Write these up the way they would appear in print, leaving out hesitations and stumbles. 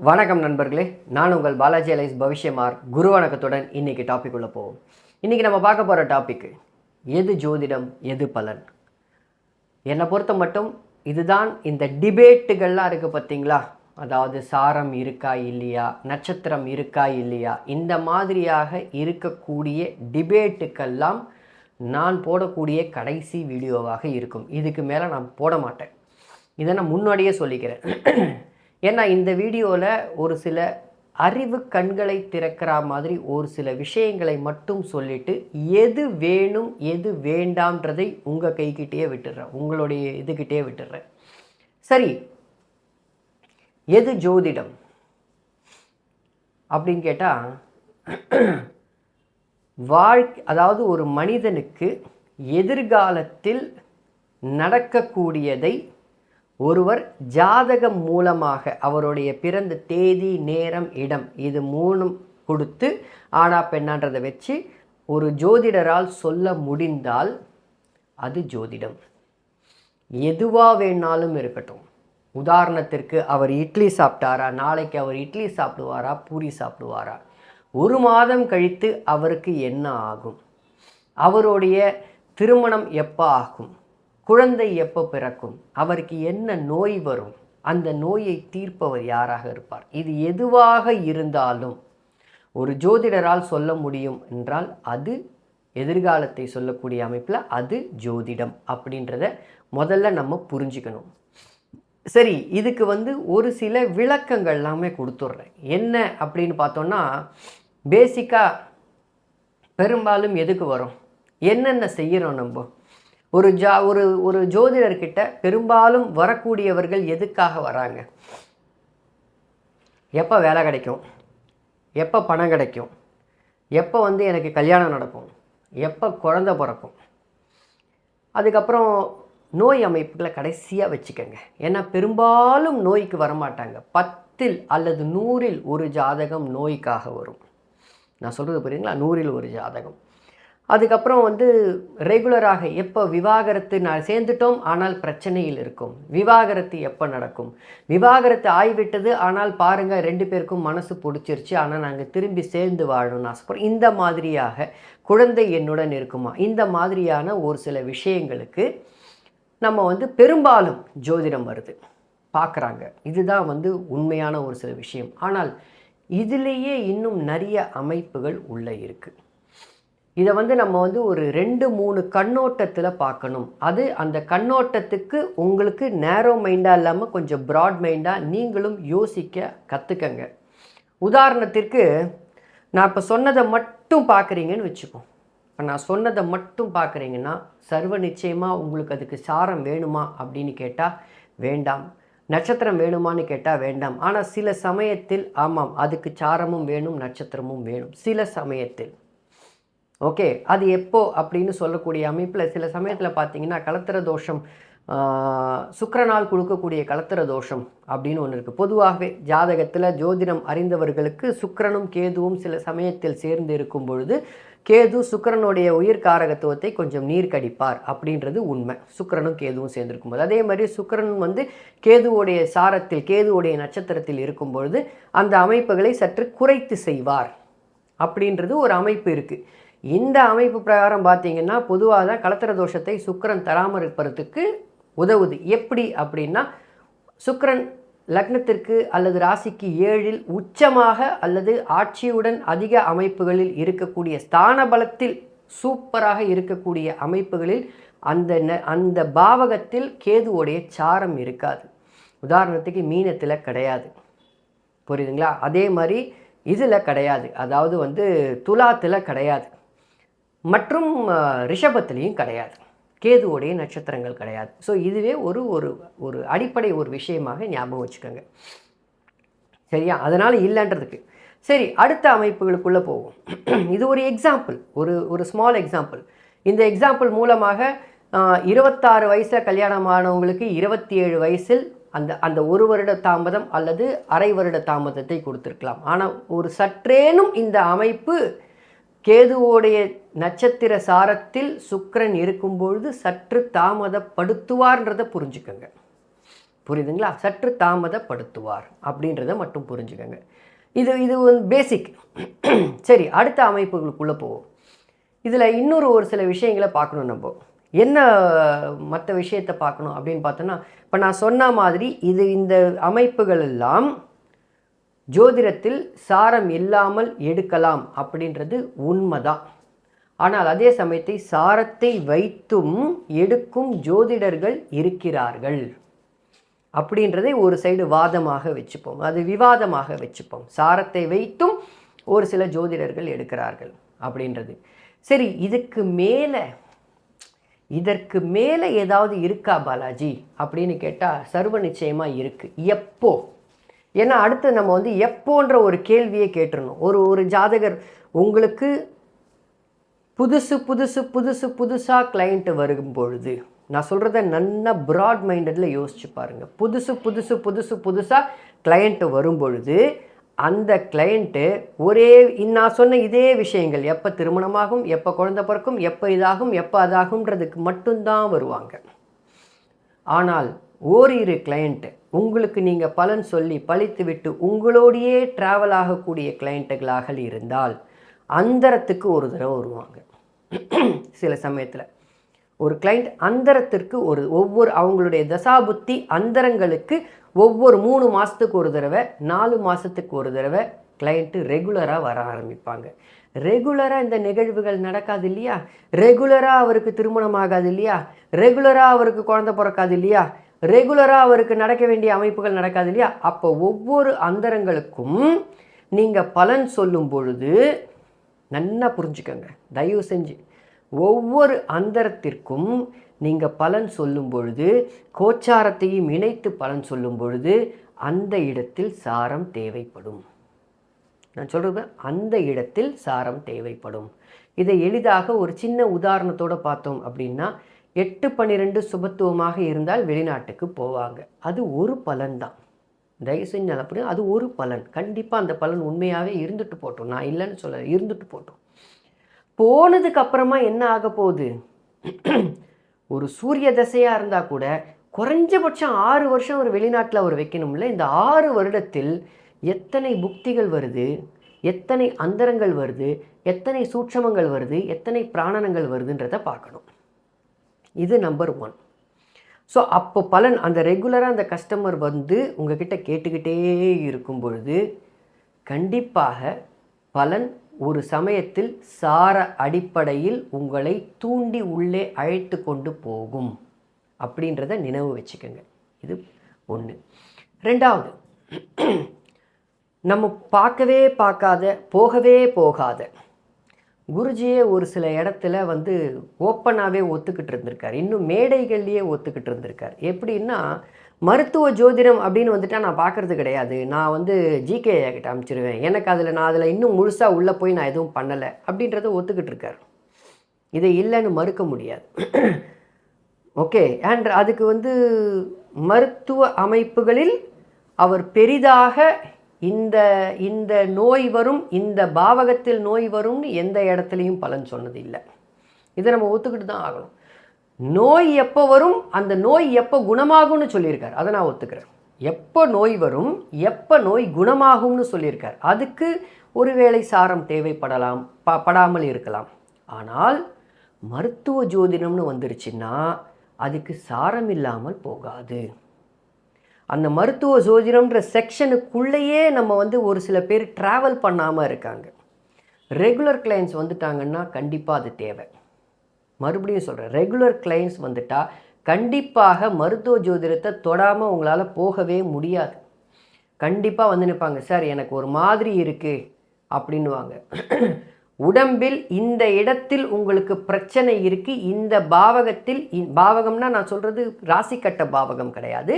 வணக்கம் நண்பர்களே, நான் உங்கள் பாலாஜி அலைஸ் பவிஷ்யமார். குரு வணக்கத்துடன் இன்றைக்கி டாபிக் உள்ள போவோம். இன்றைக்கி நம்ம பார்க்க போகிற டாபிக்கு எது ஜோதிடம் எது பலன். என்னை பொறுத்த மட்டும் இதுதான் இந்த டிபேட்டுகள்லாம் இருக்குது பார்த்தீங்களா, அதாவது சாரம் இருக்கா இல்லையா, நட்சத்திரம் இருக்கா இல்லையா, இந்த மாதிரியாக இருக்கக்கூடிய டிபேட்டுக்கெல்லாம் நான் போடக்கூடிய கடைசி வீடியோவாக இருக்கும். இதுக்கு மேலே நான் போட மாட்டேன். இதை நான் முன்னாடியே சொல்லிக்கிறேன். ஏன்னா இந்த வீடியோவில் ஒரு சில அறிவு கண்களை திறக்கிற மாதிரி ஒரு சில விஷயங்களை மட்டும் சொல்லிவிட்டு எது வேணும் எது வேண்டாம்ன்றதை உங்கள் கைக்கிட்டே விட்டுடுறேன், உங்களுடைய இதுகிட்டே விட்டுடுறேன். சரி, எது ஜோதிடம் அப்படின்னு கேட்டால், அதாவது ஒரு மனிதனுக்கு எதிர்காலத்தில் நடக்கக்கூடியதை ஒருவர் ஜாதகம் மூலமாக அவருடைய பிறந்த தேதி, நேரம், இடம் இது மூணும் கொடுத்து ஆனா பெண்ணான்றதை வச்சு ஒரு ஜோதிடரால் சொல்ல முடிந்தால் அது ஜோதிடம். எதுவாக வேணாலும் இருக்கட்டும். உதாரணத்திற்கு அவர் இட்லி சாப்பிட்டாரா, நாளைக்கு அவர் இட்லி சாப்பிடுவாரா, பூரி சாப்பிடுவாரா, ஒரு மாதம் கழித்து அவருக்கு என்ன ஆகும், அவருடைய திருமணம் எப்போ ஆகும், குழந்தை எப்போ பிறக்கும், அவருக்கு என்ன நோய் வரும், அந்த நோயை தீர்ப்பவர் யாராக இருப்பார், இது எதுவாக இருந்தாலும் ஒரு ஜோதிடரால் சொல்ல முடியும் என்றால் அது எதிர்காலத்தை சொல்லக்கூடிய அமைப்பில் அது ஜோதிடம் அப்படின்றத முதல்ல நம்ம புரிஞ்சுக்கணும். சரி, இதுக்கு ஒரு சில விளக்கங்கள் எல்லாமே கொடுத்துட்றேன். என்ன அப்படின்னு பார்த்தோன்னா, பேசிக்காக பெரும்பாலும் எதுக்கு வரும், என்னென்ன செய்கிறோம் நம்ம ஒரு ஜோதிடர்கிட்ட பெரும்பாலும் வரக்கூடியவர்கள் எதுக்காக வராங்க, எப்போ வேலை கிடைக்கும், எப்போ பணம் கிடைக்கும், எப்போ எனக்கு கல்யாணம் நடக்கும், எப்போ குழந்தை பிறக்கும், அதுக்கப்புறம் நோய் அமைப்புகளை கடைசியாக வச்சுக்கோங்க. ஏன்னா பெரும்பாலும் நோய்க்கு வரமாட்டாங்க. 10 அல்லது 100 ஒரு ஜாதகம் நோய்க்காக வரும். நான் சொல்கிறது புரியுதுங்களா, 100 ஒரு ஜாதகம். அதுக்கப்புறம் ரெகுலராக எப்போ விவாகரத்து, நான் சேர்ந்துட்டோம் ஆனால் பிரச்சனையில் இருக்கும், விவாகரத்து எப்போ நடக்கும், விவாகரத்து ஆகிவிட்டது ஆனால் பாருங்கள் 2 பேருக்கும் மனசு பிடிச்சிருச்சு ஆனால் நாங்கள் திரும்பி சேர்ந்து வாழணும்னு ஆசைப்படுறோம், இந்த மாதிரியாக குழந்தை என்னுடன் இருக்குமா, இந்த மாதிரியான ஒரு சில விஷயங்களுக்கு நம்ம பெரும்பாலும் ஜோதிடம் வருது பார்க்குறாங்க. இதுதான் உண்மையான ஒரு சில விஷயம். ஆனால் இதிலேயே இன்னும் நிறைய அமைப்புகள் உள்ளே இருக்குது. இதை நம்ம ஒரு 2-3 கண்ணோட்டத்தில் பார்க்கணும். அது அந்த கண்ணோட்டத்துக்கு உங்களுக்கு நேரோ மைண்டாக இல்லாமல் கொஞ்சம் ப்ராட் மைண்டாக நீங்களும் யோசிக்க கற்றுக்கங்க. உதாரணத்திற்கு நான் இப்போ சொன்னதை மட்டும் பார்க்குறீங்கன்னு வச்சுப்போம். இப்போ நான் சொன்னதை மட்டும் பார்க்குறீங்கன்னா சர்வ நிச்சயமாக உங்களுக்கு அதுக்கு சாரம் வேணுமா அப்படின்னு கேட்டால் வேண்டாம், நட்சத்திரம் வேணுமான்னு கேட்டால் வேண்டாம். ஆனால் சில சமயத்தில் ஆமாம், அதுக்கு சாரமும் வேணும், நட்சத்திரமும் வேணும் சில சமயத்தில். ஓகே, அது எப்போ அப்படின்னு சொல்லக்கூடிய அமைப்பில் சில சமயத்தில் பார்த்தீங்கன்னா கலத்திர தோஷம், சுக்கிரனால் கொடுக்கக்கூடிய கலத்திர தோஷம் அப்படின்னு ஒன்று இருக்குது. பொதுவாகவே ஜாதகத்தில் ஜோதிடம் அறிந்தவர்களுக்கு சுக்கிரனும் கேதுவும் சில சமயத்தில் சேர்ந்து இருக்கும் பொழுது கேது சுக்கிரனுடைய உயிர்காரகத்துவத்தை கொஞ்சம் நீர்க்கடிப்பார் அப்படின்றது உண்மை. சுக்கிரனும் கேதுவும் சேர்ந்திருக்கும் போது, அதே மாதிரி சுக்கிரன் கேதுவோடைய சாரத்தில், கேதுவோடைய நட்சத்திரத்தில் இருக்கும் பொழுது அந்த அமைப்புகளை சற்று குறைத்து செய்வார் அப்படின்றது ஒரு அமைப்பு இருக்குது. இந்த அமைப்பு பிரகாரம் பார்த்தீங்கன்னா பொதுவாக தான் கலத்திர தோஷத்தை சுக்கிரன் தராமல் இருப்பதற்கு உதவுது. எப்படி அப்படின்னா, சுக்கிரன் லக்னத்திற்கு அல்லது ராசிக்கு 7இல் உச்சமாக அல்லது ஆட்சியுடன் அதிக அமைப்புகளில் இருக்கக்கூடிய, ஸ்தான பலத்தில் சூப்பராக இருக்கக்கூடிய அமைப்புகளில் அந்த பாவகத்தில் கேதுவோடைய சாரம் இருக்காது. உதாரணத்துக்கு மீனத்தில் கிடையாது, புரியுதுங்களா? அதே மாதிரி இதில் கிடையாது, அதாவது துலாத்தில் கிடையாது, மற்றும் ரிஷபத்திலையும் கிடையாது, கேதுவோடைய நட்சத்திரங்கள் கிடையாது. ஸோ இதுவே ஒரு அடிப்படை ஒரு விஷயமாக ஞாபகம் வச்சுக்கோங்க, சரியா? அதனால் இல்லைன்றதுக்கு. சரி, அடுத்த அமைப்புகளுக்குள்ளே போவோம். இது ஒரு எக்ஸாம்பிள், ஒரு ஸ்மால் எக்ஸாம்பிள். இந்த எக்ஸாம்பிள் மூலமாக 26 வயசில் கல்யாணமானவங்களுக்கு 27 வயசில் அந்த 1 வருட தாமதம் அல்லது அரை வருட தாமதத்தை கொடுத்துருக்கலாம். ஆனால் ஒரு சற்றேனும் இந்த அமைப்பு கேதுவோடைய நட்சத்திர சாரத்தில் சுக்கிரன் இருக்கும்பொழுது சற்று தாமதப்படுத்துவார்ன்றதை புரிஞ்சுக்கோங்க. புரியுதுங்களா? சற்று தாமதப்படுத்துவார் அப்படின்றத மட்டும் புரிஞ்சுக்கோங்க. இது வந்து பேசிக். சரி, அடுத்த அமைப்புகளுக்குள்ளே போவோம். இதில் ஒரு சில விஷயங்களை பார்க்கணும். நம்ம என்ன மற்ற விஷயத்தை பார்க்கணும் அப்படின்னு பார்த்தோன்னா, இப்போ நான் சொன்ன மாதிரி இந்த அமைப்புகள் எல்லாம் ஜோதிடத்தில் சாரம் இல்லாமல் எடுக்கலாம் அப்படின்றது உண்மைதான். ஆனால் அதே சமயத்தை சாரத்தை வைத்தும் எடுக்கும் ஜோதிடர்கள் இருக்கிறார்கள் அப்படின்றதை ஒரு சைடு வாதமாக வச்சுப்போம், அது விவாதமாக வச்சுப்போம். சாரத்தை வைத்தும் ஒரு சில ஜோதிடர்கள் எடுக்கிறார்கள் அப்படின்றது சரி. இதற்கு மேலே ஏதாவது இருக்கா பாலாஜி அப்படின்னு கேட்டால் சர்வ நிச்சயமாக இருக்குது. எப்போ? ஏன்னா அடுத்து நம்ம வந்து எப்போன்ற ஒரு கேள்வியை கேட்டுருணும். ஒரு ஜாதகர் உங்களுக்கு புதுசாக கிளைண்ட்டு வரும் பொழுது, நான் சொல்கிறத நல்லா ப்ராட் மைண்டடில் யோசிச்சு பாருங்கள். புதுசாக கிளைண்ட்டு வரும் பொழுது அந்த கிளைண்ட்டு நான் சொன்ன இதே விஷயங்கள், எப்போ திருமணமாகும், எப்போ குழந்தை பிறக்கும், எப்போ இதாகும், எப்போ அதாகும்ன்றதுக்கு மட்டும்தான் வருவாங்க. ஆனால் ஓரிரு கிளைண்ட்டு உங்களுக்கு நீங்கள் பலன் சொல்லி பழித்து விட்டு உங்களோடையே ட்ராவல் ஆகக்கூடிய கிளைண்ட்டுகளாக இருந்தால் அந்தரத்துக்கு ஒரு தடவை வருவாங்க. சில சமயத்தில் ஒரு கிளைண்ட் அந்தரத்திற்கு ஒவ்வொரு அவங்களுடைய தசாபுத்தி அந்தரங்களுக்கு ஒவ்வொரு 3 மாதத்துக்கு ஒரு தடவை, 4 மாதத்துக்கு ஒரு தடவை கிளைண்ட்டு ரெகுலராக வர ஆரம்பிப்பாங்க. ரெகுலராக இந்த நிகழ்வுகள் நடக்காது இல்லையா? ரெகுலராக அவருக்கு திருமணம் ஆகாது இல்லையா? ரெகுலராக அவருக்கு குழந்தை பிறக்காது இல்லையா? ரெகுலராக அவருக்கு நடக்க வேண்டிய அமைப்புகள் நடக்காது இல்லையா? அப்போ ஒவ்வொரு அந்தரங்களுக்கும் நீங்கள் பலன் சொல்லும் பொழுது நல்லா புரிஞ்சுக்கோங்க, தயவு செஞ்சு. ஒவ்வொரு அந்தரத்திற்கும் நீங்கள் பலன் சொல்லும் பொழுது, கோச்சாரத்தையும் இணைத்து பலன் சொல்லும் பொழுது அந்த இடத்தில் சாரம் தேவைப்படும். நான் சொல்கிறது அந்த இடத்தில் சாரம் தேவைப்படும். இதை எளிதாக ஒரு சின்ன உதாரணத்தோடு பார்த்தோம் அப்படின்னா, 8-12 சுபத்துவமாக இருந்தால் வெளிநாட்டுக்கு போவாங்க. அது ஒரு பலன்தான். தயவு செஞ்சு நல்லா புரியும். அது ஒரு பலன். கண்டிப்பாக அந்த பலன் உண்மையாகவே இருந்துட்டு போட்டோம், நான் இல்லைன்னு சொல்ல, இருந்துட்டு போட்டோம். போனதுக்கு அப்புறமா என்ன ஆக போகுது? ஒரு சூரிய தசையாக இருந்தால் கூட குறைஞ்சபட்சம் 6 வருஷம் ஒரு வெளிநாட்டில் அவர் வைக்கணும்ல. இந்த 6 வருடத்தில் எத்தனை புக்திகள் வருது, எத்தனை அந்தரங்கள் வருது, எத்தனை சூட்சமங்கள் வருது, எத்தனை பிராணனங்கள் வருதுன்றதை பார்க்கணும். இது நம்பர் 1. ஸோ அப்போ பலன் அந்த ரெகுலராக அந்த கஸ்டமர் வந்து உங்ககிட்ட கேட்டுக்கிட்டே இருக்கும் பொழுது கண்டிப்பாக பலன் ஒரு சமயத்தில் சார அடிப்படையில் உங்களை தூண்டி உள்ளே அழைத்து கொண்டு போகும் அப்படின்றத நினைவு வச்சுக்கோங்க. இது 1. 2வது, நம்ம போகவே போகாத குருஜியே ஒரு சில இடத்துல வந்து ஓப்பனாகவே ஒத்துக்கிட்டு இருந்திருக்கார். இன்னும் மேடைகள்லேயே ஒத்துக்கிட்டு இருந்திருக்கார். எப்படின்னா, மருத்துவ ஜோதிடம் அப்படின்னு வந்துட்டால் நான் பார்க்குறது கிடையாது, நான் வந்து ஜிகே கிட்ட அனுப்பிச்சிருவேன், எனக்கு நான் அதில் இன்னும் முழுசாக உள்ளே போய் நான் எதுவும் பண்ணலை அப்படின்றத ஒத்துக்கிட்டு இருக்கார். இதை இல்லைன்னு மறுக்க முடியாது. ஓகே. அண்ட் அதுக்கு வந்து மருத்துவ அமைப்புகளில் அவர் பெரிதாக இந்த நோய் வரும், இந்த பாவகத்தில் நோய் வரும்னு எந்த இடத்துலையும் பலன் சொன்னது இல்லை. இதை நம்ம ஒத்துக்கிட்டு தான் ஆகணும். நோய் எப்போ வரும், அந்த நோய் எப்போ குணமாகும்னு சொல்லியிருக்கார், அதை நான் ஒத்துக்கிறேன். எப்போ நோய் வரும், எப்போ நோய் குணமாகும்னு சொல்லியிருக்கார். அதுக்கு ஒருவேளை சாரம் தேவைப்படலாம், படாமல் இருக்கலாம். ஆனால் மருத்துவ ஜோதிடம்னு வந்துருச்சுன்னா அதுக்கு சாரம் இல்லாமல் போகாது. அந்த மருத்துவ ஜோதிடம்ன்ற செக்ஷனுக்குள்ளேயே நம்ம வந்து ஒரு சில பேர் ட்ராவல் பண்ணாமல் இருக்காங்க. ரெகுலர் கிளைண்ட்ஸ் வந்துட்டாங்கன்னா கண்டிப்பாக அது தேவை. மறுபடியும் சொல்கிறேன், ரெகுலர் கிளைண்ட்ஸ் வந்துட்டால் கண்டிப்பாக மருத்துவ ஜோதிடத்தை தொடாமல் உங்களால் போகவே முடியாது. கண்டிப்பாக வந்து நிற்பாங்க, சார் எனக்கு ஒரு மாதிரி இருக்குது அப்படின்னுவாங்க. உடம்பில் இந்த இடத்தில் உங்களுக்கு பிரச்சனை இருக்குது, இந்த பாவகத்தில், பாவகம்னா நான் சொல்கிறது ராசி கட்ட பாவகம் கிடையாது,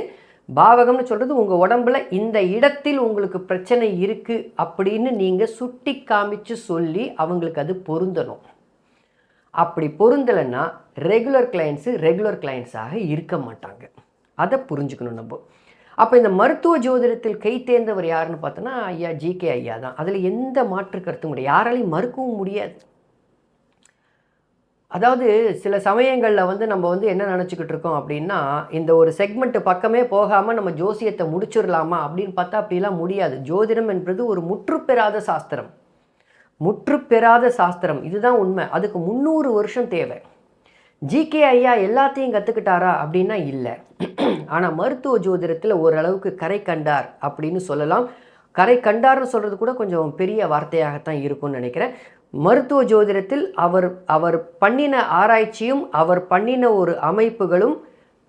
பாவகம்னு சொல்கிறது உங்கள் உடம்புல இந்த இடத்தில் உங்களுக்கு பிரச்சனை இருக்குது அப்படின்னு நீங்கள் சுட்டி காமிச்சு சொல்லி அவங்களுக்கு அது பொருந்தணும். அப்படி பொருந்தலைன்னா ரெகுலர் கிளைண்ட்ஸாக இருக்க மாட்டாங்க. அதை புரிஞ்சுக்கணும் நம்ம. அப்போ இந்த மருத்துவ ஜோதிடத்தில் கை தேர்ந்தவர் யாருன்னு பார்த்தோன்னா ஐயா ஜிகே ஐயா தான். அதில் எந்த மாற்று கருத்தும் கிடையாது, யாராலையும் மறுக்கவும் முடியாது. அதாவது சில சமயங்களில் வந்து நம்ம வந்து என்ன நினச்சிக்கிட்டு இருக்கோம் அப்படின்னா, இந்த ஒரு செக்மெண்ட் பக்கமே போகாமல் நம்ம ஜோசியத்தை முடிச்சிடலாமா அப்படின்னு பார்த்தா அப்படிலாம் முடியாது. ஜோதிடம் என்பது ஒரு முற்றுப்பெறாத சாஸ்திரம். முற்றுப்பெறாத சாஸ்திரம், இதுதான் உண்மை. அதுக்கு 300 வருஷம் தேவை. ஜிகே ஐயா எல்லாத்தையும் கற்றுக்கிட்டாரா அப்படின்னா இல்லை. ஆனால் மருத்துவ ஜோதிடத்தில் ஓரளவுக்கு கரை கண்டார் அப்படின்னு சொல்லலாம். கரை கண்டார்னு சொல்கிறது கூட கொஞ்சம் பெரிய வார்த்தையாகத்தான் இருக்கும்னு நினைக்கிறேன். மருத்துவ ஜோதிடத்தில் அவர் பண்ணின ஆராய்ச்சியும் அவர் பண்ணின ஒரு அமைப்புகளும்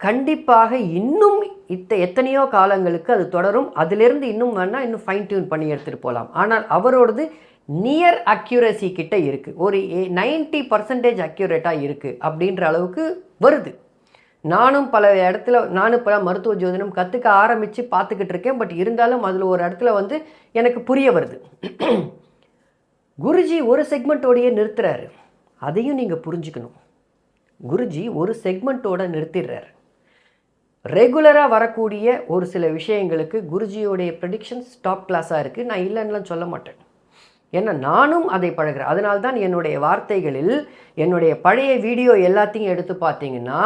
கண்டிப்பாக இன்னும் எத்தனையோ காலங்களுக்கு அது தொடரும். அதிலிருந்து இன்னும் வேணால் இன்னும் ஃபைன் டியூன் பண்ணி எடுத்துகிட்டு போகலாம். ஆனால் அவரோடது நியர் அக்யூரசி கிட்ட இருக்குது. ஒரு 90% அக்யூரேட்டாக இருக்குது அப்படின்ற அளவுக்கு வருது. நானும் பல மருத்துவ ஜோதிடம் கற்றுக்க ஆரம்பித்து பார்த்துக்கிட்டு இருக்கேன். பட் இருந்தாலும் அதில் ஒரு இடத்துல வந்து எனக்கு புரிய வருது. குருஜி ஒரு செக்மெண்ட்டோடையே நிறுத்துறாரு. அதையும் நீங்கள் புரிஞ்சுக்கணும். குருஜி ஒரு செக்மெண்ட்டோட நிறுத்திடுறாரு. ரெகுலராக வரக்கூடிய ஒரு சில விஷயங்களுக்கு குருஜியோடைய ப்ரெடிக்ஷன்ஸ் டாப் கிளாஸாக இருக்குது. நான் இல்லைன்னுலாம் சொல்ல மாட்டேன். ஏன்னா நானும் அதை பழகிறேன். அதனால்தான் என்னுடைய வார்த்தைகளில் என்னுடைய பழைய வீடியோ எல்லாத்தையும் எடுத்து பார்த்தீங்கன்னா,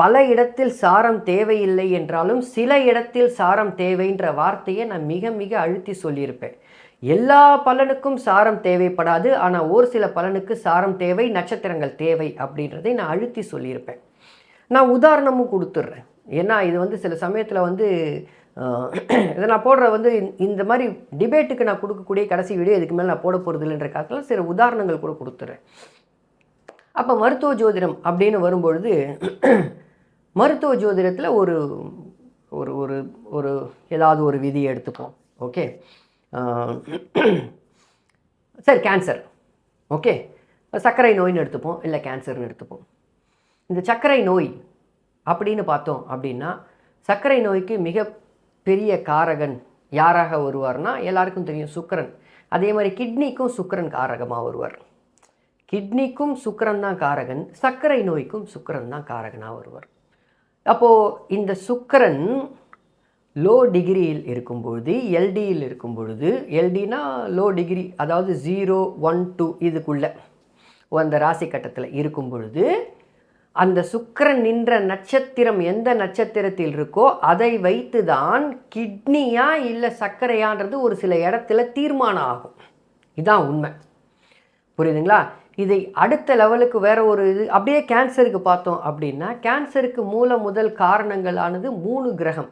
பல இடத்தில் சாரம் தேவையில்லை என்றாலும் சில இடத்தில் சாரம் தேவைன்ற வார்த்தையை நான் மிக மிக அழுத்தி சொல்லியிருப்பேன். எல்லா பலனுக்கும் சாரம் தேவைப்படாது, ஆனால் ஒரு சில பலனுக்கு சாரம் தேவை, நட்சத்திரங்கள் தேவை அப்படின்றதை நான் அழுத்தி சொல்லியிருப்பேன். நான் உதாரணமும் கொடுத்துட்றேன். ஏன்னா இது வந்து சில சமயத்தில் வந்து இதை நான் போடுற வந்து இந்த மாதிரி டிபேட்டுக்கு நான் கொடுக்கக்கூடிய கடைசி வீடியோ இதுக்கு மேலே நான் போட போகிறது இல்லைன்ற காலத்தில் சில உதாரணங்கள் கூட கொடுத்துட்றேன். அப்போ மருத்துவ ஜோதிடம் அப்படின்னு வரும்பொழுது மருத்துவ ஜோதிடத்தில் ஒரு ஒரு ஒரு ஒரு ஏதாவது ஒரு விதியை எடுத்துப்போம். ஓகே, சரி, கேன்சர். ஓகே, சர்க்கரை நோயின்னு எடுத்துப்போம், இல்லை கேன்சர்னு எடுத்துப்போம். இந்த சர்க்கரை நோய் அப்படின்னு பார்த்தோம் அப்படின்னா, சர்க்கரை நோய்க்கு மிக பெரிய காரகன் யாராக வருவார்னா எல்லாருக்கும் தெரியும், சுக்கிரன். அதே மாதிரி கிட்னிக்கும் சுக்கிரன் காரகமாக வருவார். கிட்னிக்கும் சுக்கிரன் தான் காரகன், சர்க்கரை நோய்க்கும் சுக்கிரன் தான் காரகனாக வருவார். அப்போது இந்த சுக்கிரன் லோ டிகிரியில் இருக்கும் பொழுது, எல்டியில் இருக்கும் பொழுது, எல்டினா லோ டிகிரி, அதாவது 0, 1, 2 இதுக்குள்ளே அந்த ராசி கட்டத்தில் இருக்கும் பொழுது, அந்த சுக்கிரன் நின்ற நட்சத்திரம் எந்த நட்சத்திரத்தில் இருக்கோ அதை வைத்து தான் கிட்னியா இல்லை சர்க்கரையான்றது ஒரு சில இடத்துல தீர்மானம் ஆகும். இதுதான் உண்மை. புரியுதுங்களா? இதை அடுத்த லெவலுக்கு வேற ஒரு இது அப்படியே கேன்சருக்கு பார்த்தோம் அப்படின்னா, கேன்சருக்கு முதல் காரணங்களானது 3 கிரகம்.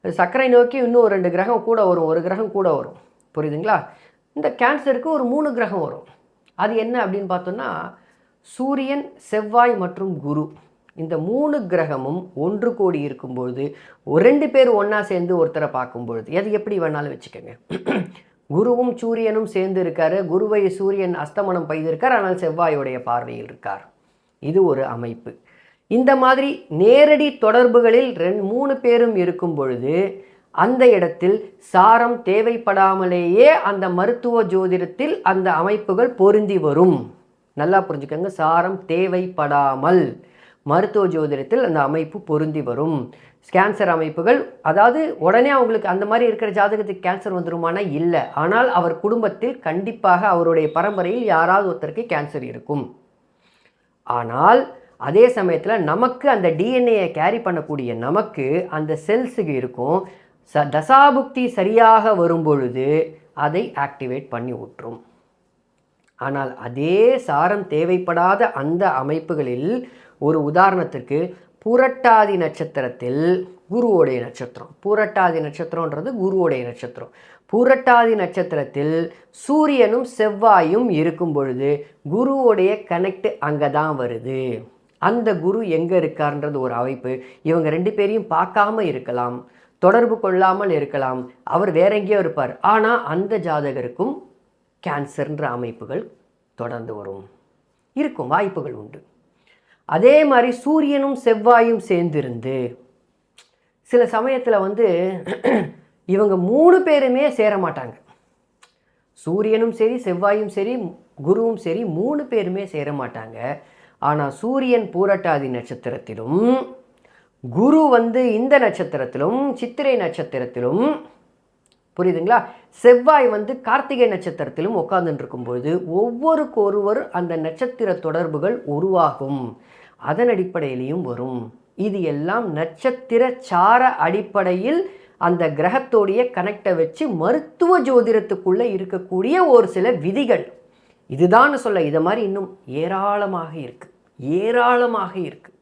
சர்க்கரை நோக்கி இன்னும் 2 கிரகம் கூட வரும், 1 கிரகம் கூட வரும். புரியுதுங்களா? இந்த கேன்சருக்கு ஒரு 3 கிரகம் வரும். அது என்ன அப்படின்னு பார்த்தோம்னா, சூரியன், செவ்வாய் மற்றும் குரு. இந்த 3 கிரகமும் ஒன்று கூடி இருக்கும்பொழுது 2 பேர் ஒன்றா சேர்ந்து ஒருத்தரை பார்க்கும்பொழுது, எது எப்படி வேணாலும் வச்சுக்கோங்க. குருவும் சூரியனும் சேர்ந்து இருக்காரு. குருவை சூரியன் அஸ்தமனம் பெய்திருக்கார், ஆனால் செவ்வாயோடைய பார்வையில் இருக்கார். இது ஒரு அமைப்பு. இந்த மாதிரி நேரடி தொடர்புகளில் 3 பேரும் இருக்கும் பொழுது அந்த இடத்தில் சாரம் தேவைப்படாமலேயே அந்த மருத்துவ ஜோதிடத்தில் அந்த அமைப்புகள் பொருந்தி வரும். நல்லா புரிஞ்சுக்கோங்க, சாரம் தேவைப்படாமல் மருத்துவ ஜோதிடத்தில் அந்த அமைப்பு பொருந்தி வரும். கேன்சர் அமைப்புகள், அதாவது உடனே அவங்களுக்கு அந்த மாதிரி இருக்கிற ஜாதகத்துக்கு கேன்சர் வந்துருமானா இல்லை. ஆனால் அவர் குடும்பத்தில் கண்டிப்பாக அவருடைய பரம்பரையில் யாராவது ஒருத்தருக்கு கேன்சர் இருக்கும். ஆனால் அதே சமயத்தில் நமக்கு அந்த டிஎன்ஏயை கேரி பண்ணக்கூடிய நமக்கு அந்த செல்ஸுக்கு இருக்கும். தசாபுக்தி சரியாக வரும் பொழுது அதை ஆக்டிவேட் பண்ணி விட்டுரும். ஆனால் அதே சாரம் தேவைப்படாத அந்த அமைப்புகளில் ஒரு உதாரணத்துக்கு புரட்டாதி நட்சத்திரத்தில் குருவோடைய நட்சத்திரம், புரட்டாதி நட்சத்திரன்றது குருவோடைய நட்சத்திரம். புரட்டாதி நட்சத்திரத்தில் சூரியனும் செவ்வாயும் இருக்கும் பொழுது குருவோடைய கனெக்ட் அங்கே தான் வருது. அந்த குரு எங்கே இருக்கார்ன்றது ஒரு அமைப்பு. இவங்க 2 பேரையும் பார்க்காம இருக்கலாம், தொடர்பு கொள்ளாமல் இருக்கலாம், அவர் வேற எங்கேயோ இருப்பார். ஆனால் அந்த ஜாதகருக்கும் கேன்சர்ன்ற அமைப்புகள் தொடர்ந்து இருக்கும் வாய்ப்புகள் உண்டு. அதே மாதிரி சூரியனும் செவ்வாயும் சேர்ந்திருந்து சில சமயத்தில் வந்து இவங்க 3 பேருமே சேர மாட்டாங்க. சூரியனும் சரி, செவ்வாயும் சரி, குருவும் சரி, 3 பேருமே சேர மாட்டாங்க. ஆனால் சூரியன் பூரட்டாதி நட்சத்திரத்திலும், குரு வந்து இந்த நட்சத்திரத்திலும், சித்திரை நட்சத்திரத்திலும், புரியுதுங்களா? செவ்வாய் வந்து கார்த்திகை நட்சத்திரத்திலும் உட்கார்ந்துட்டு இருக்கும்போது ஒவ்வொருக்கொருவர் அந்த நட்சத்திர தொடர்புகள் உருவாகும். அதன் அடிப்படையிலையும் வரும். இது எல்லாம் நட்சத்திர சார அடிப்படையில் அந்த கிரகத்தோடைய கனெக்டை வச்சு மருத்துவ ஜோதிடத்துக்குள்ளே இருக்கக்கூடிய ஒரு சில விதிகள். இதுதான் சொல்ல, இதை மாதிரி இன்னும் ஏராளமாக இருக்குது, ஏராளமாக இருக்குது.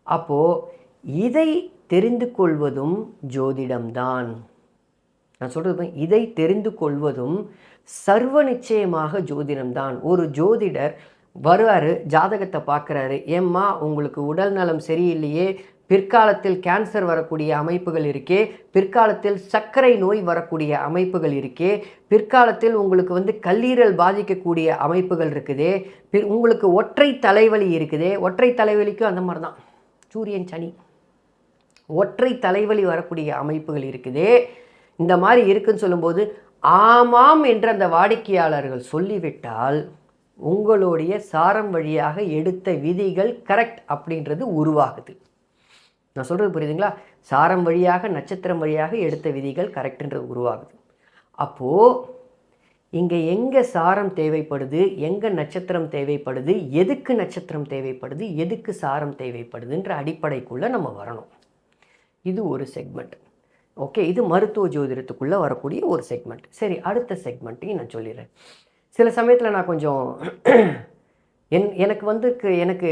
அப்போது இதை தெரிந்து கொள்வதும் ஜோதிடம்தான். நான் சொல்கிறது, இதை தெரிந்து கொள்வதும் சர்வ நிச்சயமாக ஜோதிடம்தான். ஒரு ஜோதிடர் வருவார், ஜாதகத்தை பார்க்குறாரு, ஏம்மா உங்களுக்கு உடல் நலம் சரியில்லையே, பிற்காலத்தில் கேன்சர் வரக்கூடிய அமைப்புகள் இருக்கே, பிற்காலத்தில் சர்க்கரை நோய் வரக்கூடிய அமைப்புகள் இருக்கே, பிற்காலத்தில் உங்களுக்கு வந்து கல்லீரல் பாதிக்கக்கூடிய அமைப்புகள் இருக்குதே, உங்களுக்கு ஒற்றை தலைவலி இருக்குதே. ஒற்றை தலைவலிக்கும் அந்த மாதிரி தான், சூரியன் சனி, ஒற்றை தலைவலி வரக்கூடிய அமைப்புகள் இருக்குதே. இந்த மாதிரி இருக்குன்னு சொல்லும்போது ஆமாம் என்று அந்த வாடிக்கையாளர்கள் சொல்லிவிட்டால் உங்களுடைய சாரம் வழியாக எடுத்த விதிகள் கரெக்ட் அப்படின்றது உருவாகுது. நான் சொல்கிறது புரியுதுங்களா? சாரம் வழியாக, நட்சத்திரம் வழியாக எடுத்த விதிகள் கரெக்டுன்றது உருவாகுது. அப்போது இங்கே எங்கே சாரம் தேவைப்படுது, எங்கே நட்சத்திரம் தேவைப்படுது, எதுக்கு நட்சத்திரம் தேவைப்படுது, எதுக்கு சாரம் தேவைப்படுதுன்ற அடிப்படைக்குள்ளே நம்ம வரணும். இது ஒரு செக்மெண்ட். ஓகே, இது மருத்துவ ஜோதிடத்துக்குள்ளே வரக்கூடிய ஒரு செக்மெண்ட். சரி, அடுத்த செக்மெண்ட்டையும் நான் சொல்லிடுறேன். சில சமயத்தில் நான் கொஞ்சம் எனக்கு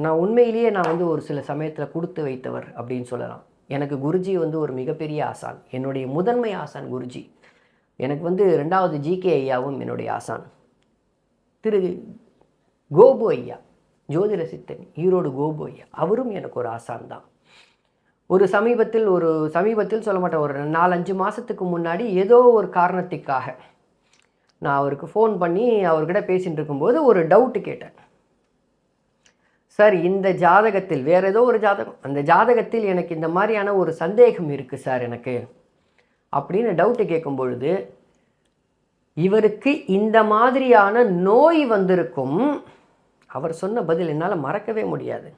நான் உண்மையிலேயே நான் வந்து ஒரு சில சமயத்தில் கொடுத்து வைத்தவர் அப்படின்னு சொல்லலாம். எனக்கு குருஜி வந்து ஒரு மிகப்பெரிய ஆசான், என்னுடைய முதன்மை ஆசான் குருஜி. எனக்கு வந்து 2வது ஜிகே ஐயாவும் என்னுடைய ஆசான். திரு கோபு ஐயா, ஜோதிட சித்தன், ஈரோடு கோபு ஐயா, அவரும் எனக்கு ஒரு ஆசான் தான். ஒரு சமீபத்தில் சொல்ல மாட்டேன், ஒரு 4-5 மாதத்துக்கு முன்னாடி ஏதோ ஒரு காரணத்துக்காக நான் அவருக்கு ஃபோன் பண்ணி அவர்கிட்ட பேசிகிட்டு இருக்கும்போது ஒரு டவுட்டு கேட்டேன். சார், இந்த ஜாதகத்தில் வேறு ஏதோ ஒரு ஜாதகம், அந்த ஜாதகத்தில் எனக்கு இந்த மாதிரியான ஒரு சந்தேகம் இருக்குது சார் எனக்கு அப்படின்னு டவுட்டு கேட்கும் பொழுது, இவருக்கு இந்த மாதிரியான நோய் வந்திருக்கும். அவர் சொன்ன பதில் என்னால் மறக்கவே முடியாது.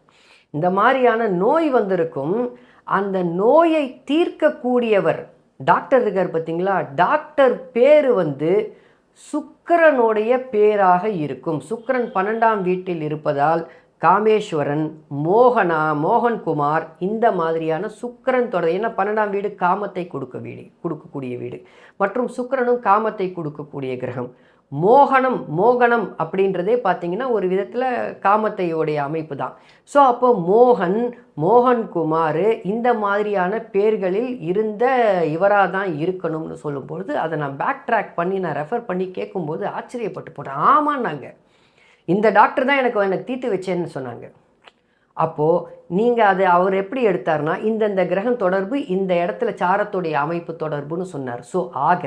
இந்த மாதிரியான நோய் வந்திருக்கும், அந்த நோயை தீர்க்கக்கூடியவர் டாக்டர் இருக்கார் பார்த்தீங்களா, டாக்டர் பேர் வந்து சுக்கிரனுடைய பேராக இருக்கும். சுக்கிரன் 12ஆம் வீட்டில் இருப்பதால் காமேஸ்வரன், மோகன்குமார், இந்த மாதிரியான சுக்கிரன் தொடர். ஏன்னா 12ஆம் வீடு காமத்தை கொடுக்கக்கூடிய வீடு, மற்றும் சுக்கிரனும் காமத்தை கொடுக்கக்கூடிய கிரகம். மோகனம் அப்படின்றதே பார்த்தீங்கன்னா ஒரு விதத்தில் காமத்தையோடைய அமைப்பு தான். ஸோ அப்போ மோகன்குமார் இந்த மாதிரியான பேர்களில் இருந்த இவராக தான் இருக்கணும்னு சொல்லும்பொழுது அதை நான் பேக் ட்ராக் பண்ணி நான் ரெஃபர் பண்ணி கேட்கும்போது ஆச்சரியப்பட்டு போட்டேன். ஆமான்னாங்க, இந்த டாக்டர் தான் எனக்கு தீர்த்து வச்சேன்னு சொன்னாங்க. அப்போது நீங்கள் அதை அவர் எப்படி எடுத்தார்னா, இந்த கிரகம் தொடர்பு, இந்த இடத்துல சாரத்துடைய அமைப்பு தொடர்புன்னு சொன்னார். ஸோ ஆக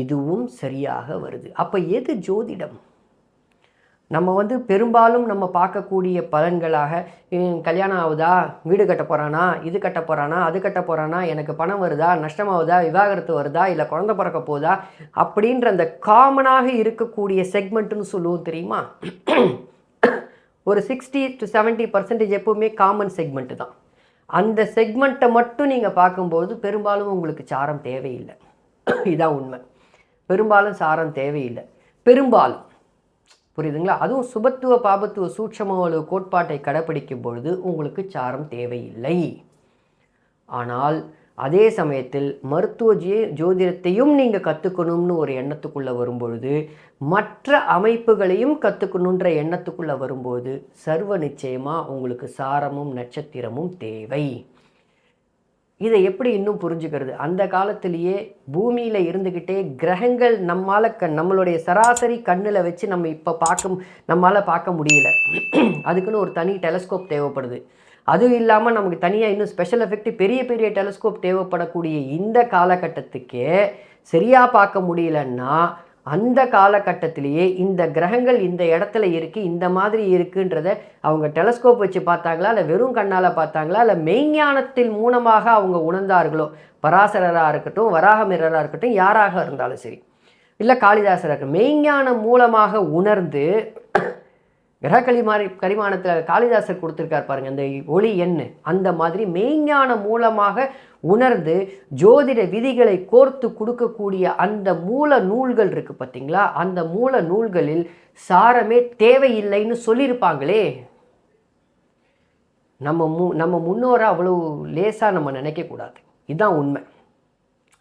இதுவும் சரியாக வருது. அப்போ எது ஜோதிடம்? நம்ம வந்து பெரும்பாலும் நம்ம பார்க்கக்கூடிய பலன்களாக, கல்யாணம் ஆகுதா, வீடு கட்ட போகிறானா, இது கட்ட போகிறானா, அது கட்ட போகிறானா, எனக்கு பணம் வருதா, நஷ்டமாகுதா, விவாகரத்து வருதா, இல்லை குழந்தை பிறக்க போதா, அப்படின்ற அந்த காமனாக இருக்கக்கூடிய செக்மெண்ட்டுன்னு சொல்லுவோம் தெரியுமா. ஒரு 60 to 70% எப்போவுமே காமன் செக்மெண்ட்டு தான். அந்த செக்மெண்ட்டை மட்டும் நீங்கள் பார்க்கும்போது பெரும்பாலும் உங்களுக்கு சாரம் தேவையில்லை. இதான் உண்மை. பெரும்பாலும் சாரம் தேவையில்லை, பெரும்பாலும். புரியுதுங்களா? அதுவும் சுபத்துவ பாபத்துவ சூட்சம கோட்பாட்டை கடைப்பிடிக்கும் பொழுது உங்களுக்கு சாரம் தேவையில்லை. ஆனால் அதே சமயத்தில் மருத்துவ ஜோதிடத்தையும் நீங்கள் கற்றுக்கணும்னு ஒரு எண்ணத்துக்குள்ளே வரும்பொழுது, மற்ற அமைப்புகளையும் கற்றுக்கணுன்ற எண்ணத்துக்குள்ளே வரும்போது சர்வ நிச்சயமாக உங்களுக்கு சாரமும் நட்சத்திரமும் தேவை. இதை எப்படி இன்னும் புரிஞ்சுக்கிறது? அந்த காலத்திலேயே பூமியில் இருந்துக்கிட்டே கிரகங்கள் நம்மளுடைய சராசரி கண்ணில் வச்சு நம்மளால் பார்க்க முடியல. அதுக்குன்னு ஒரு தனி டெலஸ்கோப் தேவைப்படுது. அதுவும் இல்லாமல் நமக்கு தனியாக இன்னும் ஸ்பெஷல் எஃபெக்ட் பெரிய பெரிய டெலஸ்கோப் தேவைப்படக்கூடிய இந்த காலகட்டத்துக்கே சரியாக பார்க்க முடியலன்னா, அந்த காலகட்டத்திலேயே இந்த கிரகங்கள் இந்த இடத்துல இருக்குது, இந்த மாதிரி இருக்குன்றத அவங்க டெலஸ்கோப் வச்சு பார்த்தாங்களா, இல்லை வெறும் கண்ணால் பார்த்தாங்களா, இல்லை மெய்ஞானத்தின் மூலமாக அவங்க உணர்ந்தார்களோ, பராசரராக இருக்கட்டும், வராகமிரராக இருக்கட்டும், யாராக இருந்தாலும் சரி, இல்லை காளிதாசராக இருக்கட்டும், மெய்ஞானம் மூலமாக உணர்ந்து கரிமானத்தில் காளிதாசர் கொடுத்துருக்கார் பாருங்க, அந்த ஒளி எண்ணு. அந்த மாதிரி மெய்ஞான மூலமாக உணர்ந்து ஜோதிட விதிகளை கோர்த்து கொடுக்கக்கூடிய அந்த மூல நூல்கள் இருக்குது பார்த்தீங்களா, அந்த மூல நூல்களில் சாரமே தேவையில்லைன்னு சொல்லியிருப்பாங்களே. நம்ம முன்னோரை அவ்வளோ லேசாக நம்ம நினைக்கக்கூடாது, இதுதான் உண்மை.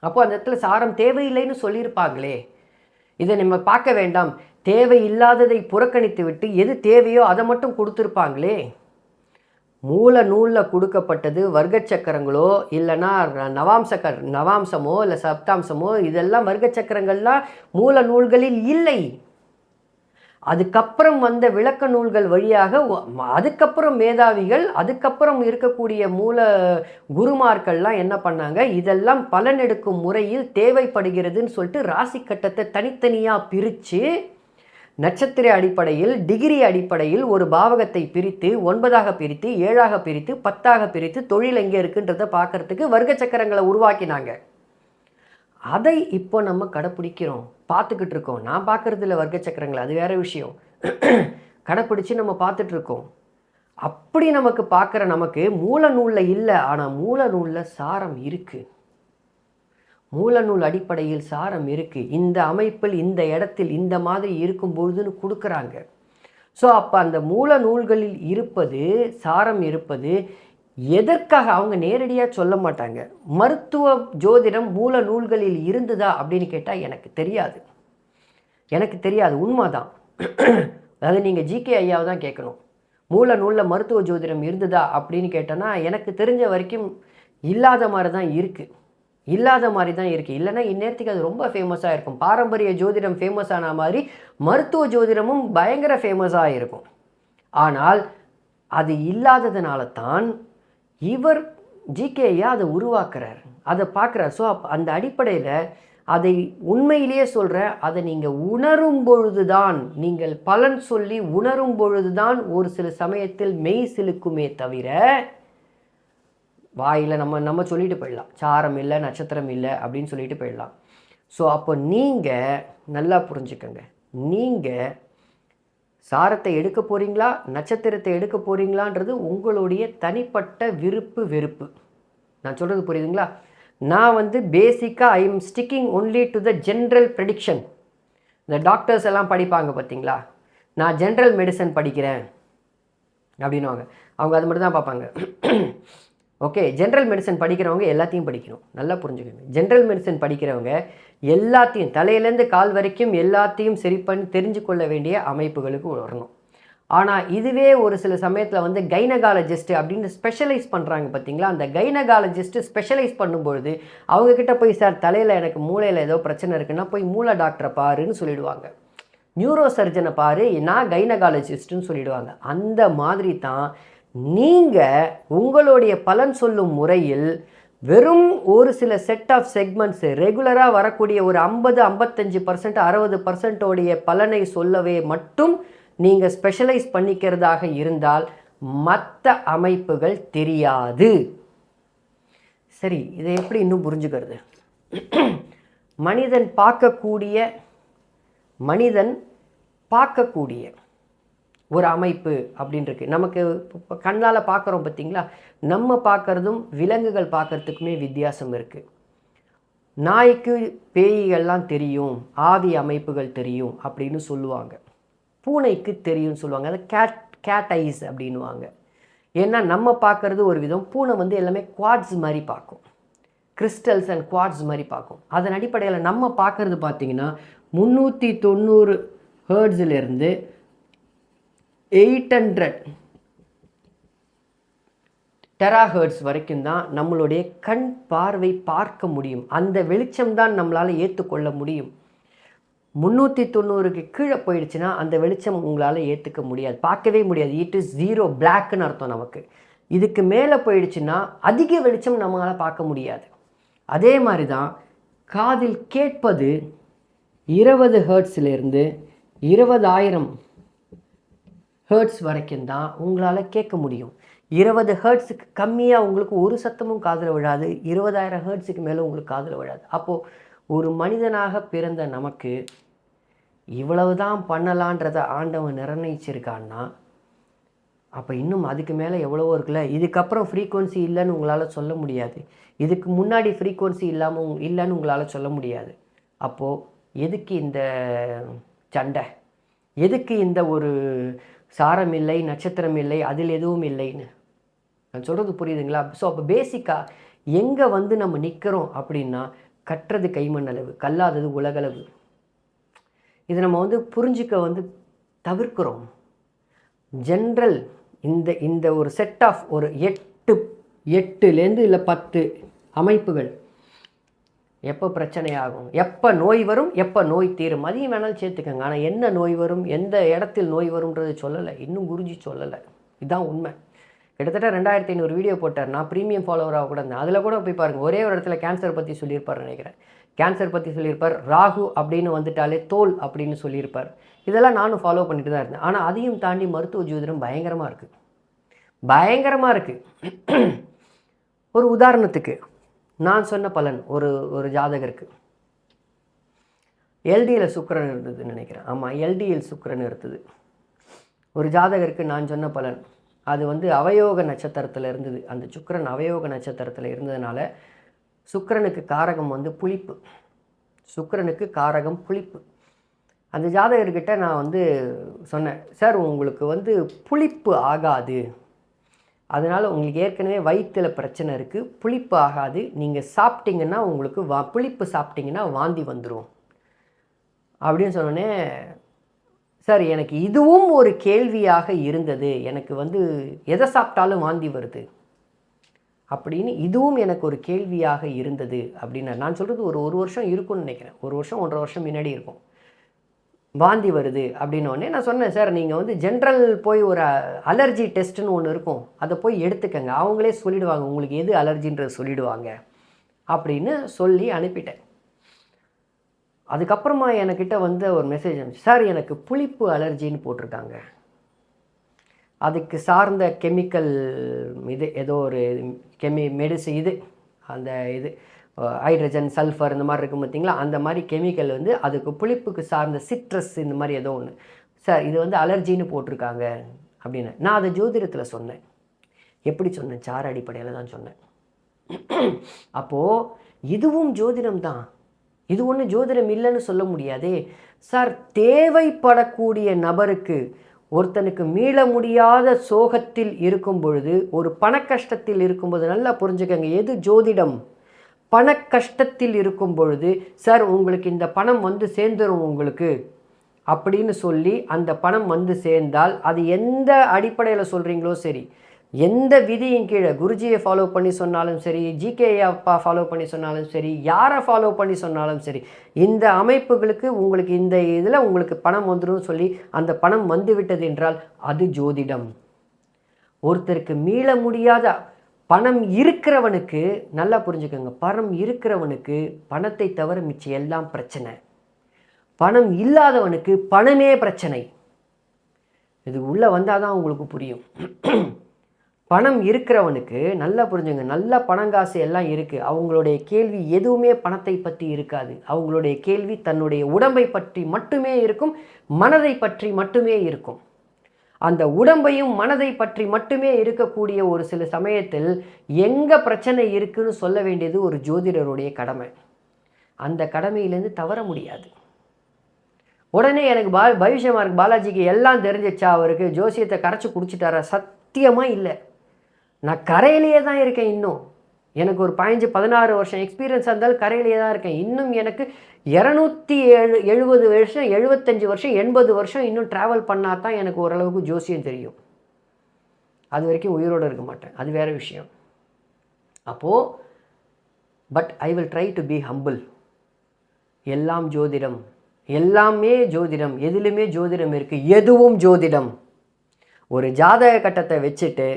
அப்போ அந்த இடத்துல சாரம் தேவையில்லைன்னு சொல்லியிருப்பாங்களே, இதை நம்ம பார்க்க வேண்டாம், தேவையில்லாததை புறக்கணித்து விட்டு எது தேவையோ அதை மட்டும் கொடுத்துருப்பாங்களே. மூல நூலில் கொடுக்கப்பட்டது வர்க்க சக்கரங்களோ இல்லைன்னா நவாம்சமோ இல்லை சப்தாம்சமோ, இதெல்லாம் வர்க்க சக்கரங்கள்லாம் மூல நூல்களில் இல்லை. அதுக்கப்புறம் வந்த விளக்க நூல்கள் வழியாக அதுக்கப்புறம் மேதாவிகள், அதுக்கப்புறம் இருக்கக்கூடிய மூல குருமார்கள்லாம் என்ன பண்ணாங்க, இதெல்லாம் பலனெடுக்கும் முறையில் தேவைப்படுகிறதுன்னு சொல்லிட்டு ராசி கட்டத்தை தனித்தனியாக பிரித்து நட்சத்திர அடிப்படையில் டிகிரி அடிப்படையில் ஒரு பாவகத்தை பிரித்து 9ஆக பிரித்து 7ஆக பிரித்து 10ஆக பிரித்து தொழில் எங்கே இருக்குன்றதை பார்க்கறதுக்கு வர்க்க சக்கரங்களை உருவாக்கினாங்க. அதை இப்போ நம்ம கடைப்பிடிக்கிறோம், பார்த்துக்கிட்டு இருக்கோம். நான் பார்க்குறதில்ல வர்க்க சக்கரங்கள், அது வேறு விஷயம். கடைப்பிடிச்சு நம்ம பார்த்துட்ருக்கோம். அப்படி நமக்கு பார்க்குற நமக்கு மூல நூலில் இல்லை, ஆனால் மூல நூலில் சாரம் இருக்குது. மூல நூல் அடிப்படையில் சாரம் இருக்குது. இந்த அமைப்பில் இந்த இடத்தில் இந்த மாதிரி இருக்கும்பொழுதுன்னு கொடுக்குறாங்க. ஸோ அப்போ அந்த மூல நூல்களில் இருப்பது சாரம் இருப்பது எதற்காக அவங்க நேரடியாக சொல்ல மாட்டாங்க. மருத்துவ ஜோதிடம் மூல நூல்களில் இருந்ததா அப்படின்னு கேட்டால் எனக்கு தெரியாது உண்மைதான். அதாவது நீங்கள் ஜிகே ஐயாவை தான் கேட்கணும், மூல நூலில் மருத்துவ ஜோதிடம் இருந்ததா அப்படின்னு கேட்டோன்னா எனக்கு தெரிஞ்ச வரைக்கும் இல்லாத மாதிரி தான் இருக்குது. இல்லைன்னா இந்நேரத்துக்கு அது ரொம்ப ஃபேமஸாக இருக்கும். பாரம்பரிய ஜோதிடம் ஃபேமஸ் ஆன மாதிரி மருத்துவ ஜோதிடமும் பயங்கர ஃபேமஸாக இருக்கும். ஆனால் அது இல்லாததுனால தான் இவர் ஜிகேயா அதை உருவாக்குறார், அதை பார்க்குறார். ஸோ அந்த அடிப்படையில் அதை உண்மையிலேயே சொல்கிறேன், அதை நீங்கள் உணரும் பொழுது தான், நீங்கள் பலன் சொல்லி உணரும் பொழுது தான் ஒரு சில சமயத்தில் மெய் சிலுக்குமே தவிர வாயில் நம்ம சொல்லிட்டு போயிடலாம், சாரம் இல்லை நட்சத்திரம் இல்லை அப்படின்னு சொல்லிட்டு போயிடலாம். ஸோ அப்போ நீங்கள் நல்லா புரிஞ்சுக்கங்க, நீங்கள் சாரத்தை எடுக்க போகிறீங்களா நட்சத்திரத்தை எடுக்க போகிறீங்களான்றது உங்களுடைய தனிப்பட்ட விருப்பு வெறுப்பு. நான் சொல்கிறது புரியுதுங்களா? நான் பேசிக்காக I am sticking only to the general prediction. இந்த டாக்டர்ஸ் எல்லாம் படிப்பாங்க பார்த்தீங்களா, நான் ஜென்ரல் மெடிசன் படிக்கிறேன் அப்படின்னுவாங்க. அவங்க அது மட்டும் தான் பார்ப்பாங்க. ஓகே, ஜென்ரல் மெடிசன் படிக்கிறவங்க எல்லாத்தையும் படிக்கணும், நல்லா புரிஞ்சுக்கோங்க. ஜென்ரல் மெடிசன் படிக்கிறவங்க எல்லாத்தையும் தலையிலேருந்து கால் வரைக்கும் எல்லாத்தையும் சரி பண்ணி தெரிஞ்சு கொள்ள வேண்டிய அமைப்புகளுக்கு வரணும். ஆனால் இதுவே ஒரு சில சமயத்தில் கைனகாலஜிஸ்ட் அப்படின்னு ஸ்பெஷலைஸ் பண்ணுறாங்க பார்த்தீங்களா, அந்த கைனகாலஜிஸ்ட்டு ஸ்பெஷலைஸ் பண்ணும்பொழுது அவங்கக்கிட்ட போய் சார் தலையில் எனக்கு மூளையில் ஏதோ பிரச்சனை இருக்குன்னா போய் மூளை டாக்டரை பாருன்னு சொல்லிவிடுவாங்க, நியூரோ சர்ஜனை பாரு, நான் கைனகாலஜிஸ்ட்டுன்னு சொல்லிவிடுவாங்க. அந்த மாதிரி தான் நீங்கள் உங்களுடைய பலன் சொல்லும் முறையில் வெறும் ஒரு சில செட் ஆஃப் செக்மெண்ட்ஸு ரெகுலராக வரக்கூடிய ஒரு 50-55% 60% பலனை சொல்லவே மட்டும் நீங்கள் ஸ்பெஷலைஸ் பண்ணிக்கிறதாக இருந்தால் மற்ற அமைப்புகள் தெரியாது. சரி, இதை எப்படி இன்னும் புரிஞ்சுக்கிறது? மனிதன் பார்க்கக்கூடிய ஒரு அமைப்பு அப்படின்ருக்கு. நமக்கு இப்போ கண்ணால் பார்க்குறோம் பார்த்தீங்களா, நம்ம பார்க்குறதும் விலங்குகள் பார்க்குறதுக்குமே வித்தியாசம் இருக்குது. நாய்க்கு பேய்கள்லாம் தெரியும், ஆவி அமைப்புகள் தெரியும் அப்படின்னு சொல்லுவாங்க. பூனைக்கு தெரியும்னு சொல்லுவாங்க, அது கேட் ஐஸ் அப்படின்வாங்க. ஏன்னா நம்ம பார்க்குறது ஒரு விதம், பூனை எல்லாமே குவாட்ஸ் மாதிரி பார்க்கும், கிறிஸ்டல்ஸ் அண்ட் குவாட்ஸ் மாதிரி பார்க்கும். அதன் அடிப்படையில் நம்ம பார்க்குறது பார்த்திங்கன்னா 390 ஹெர்ட்ஸிலிருந்து 800 டெராஹெர்ட்ஸ் வரைக்கும் தான் நம்மளுடைய கண் பார்வை பார்க்க முடியும். அந்த வெளிச்சம் தான் நம்மளால் ஏற்றுக்கொள்ள முடியும். 390க்கு கீழே போயிடுச்சுன்னா அந்த வெளிச்சம் உங்களால் ஏற்றுக்க முடியாது, பார்க்கவே முடியாது. இட் இஸ் ஜீரோ, பிளாக்னு அர்த்தம் நமக்கு. இதுக்கு மேலே போயிடுச்சுன்னா அதிக வெளிச்சம் நம்மளால் பார்க்க முடியாது. அதே மாதிரி தான் காதில் கேட்பது 20 ஹெர்ட்ஸ்லேருந்து 20,000 ஹெர்ட்ஸ் வரைக்கும் தான் உங்களால் கேட்க முடியும். 20 ஹெர்ட்ஸுக்கு கம்மியாக உங்களுக்கு ஒரு சத்தமும் காதில் விழாது, 20,000 ஹெர்ட்ஸுக்கு மேலே உங்களுக்கு காதில் விழாது. அப்போது ஒரு மனிதனாக பிறந்த நமக்கு இவ்வளவு தான் பண்ணலான்றதை ஆண்டவன் நிர்ணயிச்சிருக்கான்னா அப்போ இன்னும் அதுக்கு மேலே எவ்வளவோ இருக்குல்ல. இதுக்கப்புறம் ஃப்ரீக்குவன்சி இல்லைன்னு உங்களால் சொல்ல முடியாது. இதுக்கு முன்னாடி ஃப்ரீக்குவன்சி இல்லைன்னு உங்களால் சொல்ல முடியாது. அப்போது எதுக்கு இந்த சண்டை, எதுக்கு இந்த ஒரு சாரம் இல்லை, நட்சத்திரம் இல்லை, அதில் எதுவும் இல்லைன்னு நான் சொல்கிறது புரியுதுங்களா? ஸோ அப்போ பேசிக்காக எங்கே நம்ம நிற்கிறோம் அப்படின்னா, கற்றது கைமண் அளவு, கல்லாதது உலகளவு. இது நம்ம புரிஞ்சிக்க தவிர்க்கிறோம். ஜென்ரல் இந்த ஒரு செட் ஆஃப் ஒரு 8லேருந்து இல்லை 10 அமைப்புகள் எப்போ பிரச்சனை ஆகும், எப்போ நோய் வரும், எப்போ நோய் தீரும், அதையும் வேணாலும் சேர்த்துக்கங்க. ஆனால் என்ன நோய் வரும், எந்த இடத்தில் நோய் வரும்ன்றது சொல்லலை, இன்னும் குருஜி சொல்லலை. இதுதான் உண்மை. கிட்டத்தட்ட 2500 வீடியோ போட்டார். நான் ப்ரீமியம் ஃபாலோவராக கூட இருந்தேன். அதில் கூட போய் பாருங்கள், ஒரே ஒரு இடத்துல கேன்சர் பற்றி சொல்லியிருப்பார் நினைக்கிறேன். கேன்சர் பற்றி சொல்லியிருப்பார், ராகு அப்படின்னு வந்துட்டாலே தோல் அப்படின்னு சொல்லியிருப்பார். இதெல்லாம் நானும் ஃபாலோ பண்ணிட்டு தான் இருந்தேன். ஆனால் அதையும் தாண்டி மருத்துவ ஜோதிடம் பயங்கரமாக இருக்குது. ஒரு உதாரணத்துக்கு நான் சொன்ன பலன், ஒரு ஜாதகருக்கு எல்டியில் சுக்கிரன் இருந்ததுன்னு நினைக்கிறேன். ஆமாம், எல்டியில் சுக்கிரன் இருந்தது. ஒரு ஜாதகருக்கு நான் சொன்ன பலன் அது அவயோக நட்சத்திரத்தில் இருந்தது. அந்த சுக்கிரன் அவயோக நட்சத்திரத்தில் இருந்ததுனால சுக்கிரனுக்கு காரகம் புளிப்பு. சுக்கிரனுக்கு காரகம் புளிப்பு. அந்த ஜாதகர்கிட்ட நான் சொன்னேன், சார் உங்களுக்கு புளிப்பு ஆகாது, அதனால் உங்களுக்கு ஏற்கனவே வயிற்றில் பிரச்சனை இருக்குது, புளிப்பு ஆகாது, நீங்கள் சாப்பிட்டீங்கன்னா உங்களுக்கு புளிப்பு சாப்பிட்டீங்கன்னா வாந்தி வந்துடும் அப்படின்னு சொன்னோன்னே, சார் எனக்கு இதுவும் ஒரு கேள்வியாக இருந்தது, எனக்கு எதை சாப்பிட்டாலும் வாந்தி வருது அப்படின்னு இதுவும் எனக்கு ஒரு கேள்வியாக இருந்தது அப்படின்னு நான் சொல்கிறது ஒரு வருஷம் இருக்கும்னு நினைக்கிறேன். 1 வருஷம் 1.5 வருஷம் முன்னாடி இருக்கும். வாந்தி வருது அப்படின்னோடனே நான் சொன்னேன், சார் நீங்கள் ஜென்ரல் போய் ஒரு அலர்ஜி டெஸ்ட்டுன்னு ஒன்று இருக்கும், அதை போய் எடுத்துக்கங்க, அவங்களே சொல்லிவிடுவாங்க உங்களுக்கு எது அலர்ஜின்றது சொல்லிவிடுவாங்க அப்படின்னு சொல்லி அனுப்பிட்டேன். அதுக்கப்புறமா என்கிட்ட ஒரு மெசேஜ் அனுப்பிச்சு, சார் எனக்கு புளிப்பு அலர்ஜின்னு போட்டிருக்காங்க, அதுக்கு சார்ந்த கெமிக்கல் ஏதோ ஒரு மெடிசன் அந்த ஹைட்ரஜன் சல்ஃபர் இந்த மாதிரி இருக்கும் பார்த்தீங்களா, அந்த மாதிரி கெமிக்கல் அதுக்கு புளிப்புக்கு சார்ந்த சிட்ரஸ் இந்த மாதிரி ஏதோ ஒன்று, சார் இது அலர்ஜின்னு போட்டிருக்காங்க அப்படின்னு. நான் அதை ஜோதிடத்தில் சொன்னேன். எப்படி சொன்னேன்? சார அடிப்படையில் தான் சொன்னேன். அப்போது இதுவும் ஜோதிடம் தான், இது ஒன்றும் ஜோதிடம் இல்லைன்னு சொல்ல முடியாதே. சார் தேவைப்படக்கூடிய நபருக்கு, ஒருத்தனுக்கு மீள முடியாத சோகத்தில் இருக்கும் பொழுது, ஒரு பண கஷ்டத்தில் இருக்கும்போது, நல்லா புரிஞ்சுக்கங்க, எது ஜோதிடம்? பண கஷ்டத்தில் இருக்கும் பொழுது, சார் உங்களுக்கு இந்த பணம் சேர்ந்துடும் உங்களுக்கு அப்படின்னு சொல்லி அந்த பணம் சேர்ந்தால், அது எந்த அடிப்படையில் சொல்கிறீங்களோ சரி, எந்த விதியின் கீழே குருஜியை ஃபாலோ பண்ணி சொன்னாலும் சரி, ஜிகே அப்பா ஃபாலோ பண்ணி சொன்னாலும் சரி, யாரை ஃபாலோ பண்ணி சொன்னாலும் சரி, இந்த அமைப்புகளுக்கு உங்களுக்கு இந்த இதில் உங்களுக்கு பணம் வந்துடும் சொல்லி அந்த பணம் வந்துவிட்டது என்றால் அது ஜோதிடம். ஒருத்தருக்கு மீள முடியாத பணம் இருக்கிறவனுக்கு, நல்லா புரிஞ்சுக்கோங்க, பணம் இருக்கிறவனுக்கு பணத்தை தவிர மிச்சம் எல்லாம் பிரச்சனை. பணம் இல்லாதவனுக்கு பணமே பிரச்சனை. இது உள்ளே வந்தால் தான் உங்களுக்கு புரியும். பணம் இருக்கிறவனுக்கு நல்லா புரிஞ்சுங்க, நல்ல பணங்காசு எல்லாம் இருக்குது, அவங்களுடைய கேள்வி எதுவுமே பணத்தை பற்றி இருக்காது. அவங்களுடைய கேள்வி தன்னுடைய உடம்பை பற்றி மட்டுமே இருக்கும், மனதை பற்றி மட்டுமே இருக்கும். அந்த உடம்பையும் மனதை பற்றி மட்டுமே இருக்கக்கூடிய ஒரு சில சமயத்தில் எங்கே பிரச்சனை இருக்குன்னு சொல்ல வேண்டியது ஒரு ஜோதிடருடைய கடமை. அந்த கடமையிலேருந்து தவற முடியாது. உடனே எனக்கு பவிஷ்யமாக இருக்குது, பாலாஜிக்கு எல்லாம் தெரிஞ்சிச்சா, அவருக்கு ஜோசியத்தை கரைச்சி குடிச்சிட்டாரா? சத்தியமாக இல்லை. நான் கரையிலேயே தான் இருக்கேன். இன்னும் எனக்கு ஒரு 15-16 வருஷம் எக்ஸ்பீரியன்ஸ் இருந்தாலும் கரையிலேயே தான் இருக்கேன். இன்னும் எனக்கு 270 வருஷம், 75 வருஷம், 80 வருஷம் இன்னும் ட்ராவல் பண்ணால் தான் எனக்கு ஓரளவுக்கு ஜோசியம் தெரியும். அது வரைக்கும் உயிரோடு இருக்க மாட்டேன், அது வேறு விஷயம். அப்போது but I will try to be humble. எல்லாம் ஜோதிடம், எல்லாமே ஜோதிடம், எதிலுமே ஜோதிடம் இருக்குது, எதுவும் ஜோதிடம். ஒரு ஜாதக கட்டத்தை வச்சுட்டு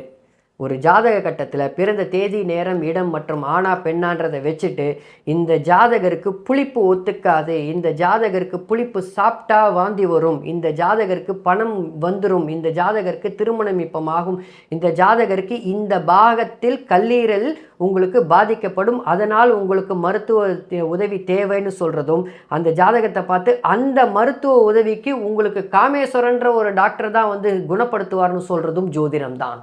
ஒரு ஜாதக கட்டத்தில் பிறந்த தேதி, நேரம், இடம் மற்றும் ஆணா பெண்ணான்றதை வச்சுட்டு இந்த ஜாதகருக்கு புளிப்பு ஒத்துக்காது, இந்த ஜாதகருக்கு புளிப்பு சாப்பிட்டா வாந்தி வரும், இந்த ஜாதகருக்கு பணம் வந்துடும், இந்த ஜாதகருக்கு திருமணம் இப்பமாகும், இந்த ஜாதகருக்கு இந்த பாகத்தில் கல்லீரல் உங்களுக்கு பாதிக்கப்படும், அதனால் உங்களுக்கு மருத்துவ உதவி தேவைன்னு சொல்கிறதும், அந்த ஜாதகத்தை பார்த்து அந்த மருத்துவ உதவிக்கு உங்களுக்கு காமேஸ்வரன்ற ஒரு டாக்டர் தான் வந்து குணப்படுத்துவார்னு சொல்கிறதும் ஜோதிடம்தான்.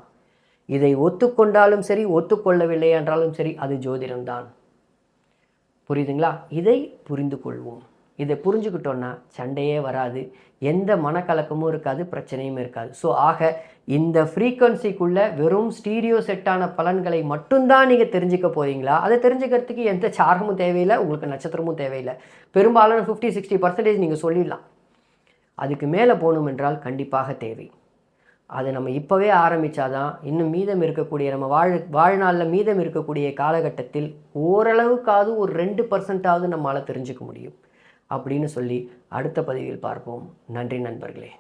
இதை ஒத்துக்கொண்டாலும் சரி, ஒத்துக்கொள்ளவில்லை என்றாலும் சரி, அது ஜோதிடம்தான். புரியுதுங்களா? இதை புரிந்து கொள்வோம். இதை புரிஞ்சுக்கிட்டோன்னா சண்டையே வராது, எந்த மனக்கலக்கமும் இருக்காது, பிரச்சனையும் இருக்காது. ஸோ ஆக இந்த ஃப்ரீக்வன்சிக்குள்ளே வெறும் ஸ்டீரியோ செட்டான பலன்களை மட்டும்தான் நீங்கள் தெரிஞ்சுக்க போகிறீங்களா? அதை தெரிஞ்சுக்கிறதுக்கு எந்த சாரமும் தேவையில்லை, உங்களுக்கு நட்சத்திரமும் தேவையில்லை. பெரும்பாலான 50-60% நீங்கள் சொல்லிடலாம். அதுக்கு மேலே போகணும் என்றால் கண்டிப்பாக தேவை. அதை நம்ம இப்போவே ஆரம்பித்தாதான் இன்னும் மீதம் இருக்கக்கூடிய நம்ம வாழ்நாளில் மீதம் இருக்கக்கூடிய காலகட்டத்தில் ஓரளவுக்காவது ஒரு 2% நம்மளால் தெரிஞ்சுக்க முடியும் அப்படின்னு சொல்லி அடுத்த பதிவில் பார்ப்போம். நன்றி நண்பர்களே.